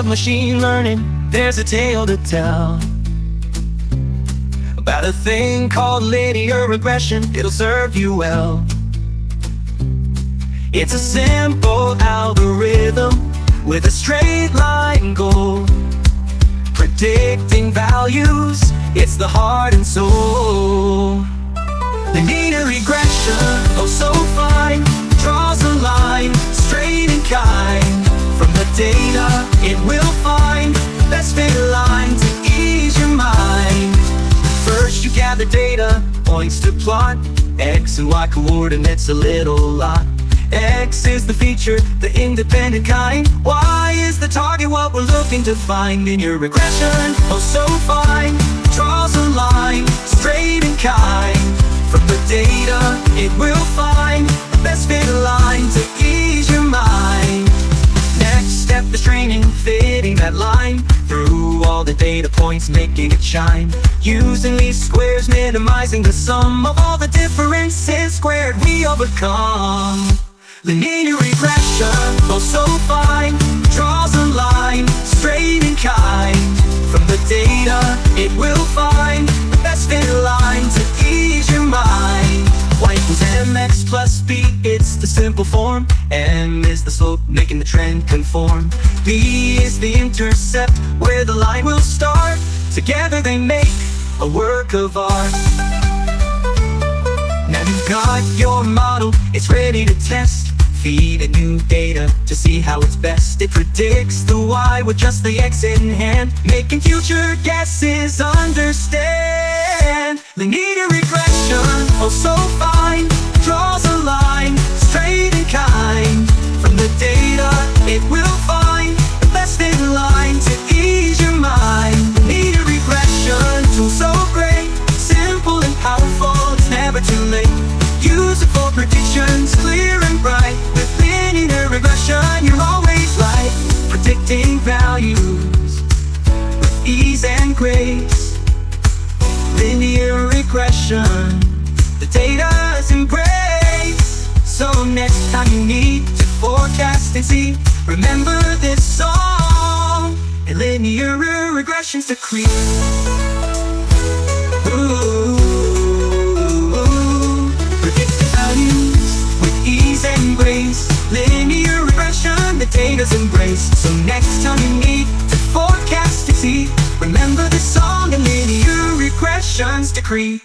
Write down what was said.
of machine learning, there's a tale to tell about a thing called linear regression. It'll serve you well. It's a simple algorithm with a straight line goal, predicting values. It's the heart and soul. Linear regression, oh so fine, draws a line, straight and kind. From the data, it will find the best fit line to ease your mind. First you gather data, points to plot, X and Y coordinates a little lot. X is the feature, the independent kind. Y is the target, what we're looking to find. Linear regression, oh so fine, draws a line, straight and kind. From the data, it will find the best fit line to ease your mind. Next step is training, fitting that line through all the data points, making it shine. Using least squares, minimizing the sum of all the differences squared, we overcome. Linear regression, oh so fine, draws a line, straight and kind. From the data, it will find the best fit line to ease your mind. Y equals mx plus b, it's the simple form. M is the slope, making the trend conform. B is the intercept, where the line will start. Together they make a work of art. Now you've got your model, it's ready to test. Feed it new data to see how it's best. It predicts the Y with just the X in hand, making future guesses understand. Linear regression, oh so fine, draws a line, straight and kind. From the data, it will find the best fit line to ease your mind. Linear regression, tool so great, simple and powerful, it's never too late. Use it for predictions, clear and bright. With linear regression, you're always right. Predicting values with ease and grace. Linear regression, the data's embrace. So next time you need to forecast and see, remember this song, and linear regression's the creep. Ooh. Linear regression, the data's embrace. So next time you need to forecast and see, remember this song, and linear regression's decree.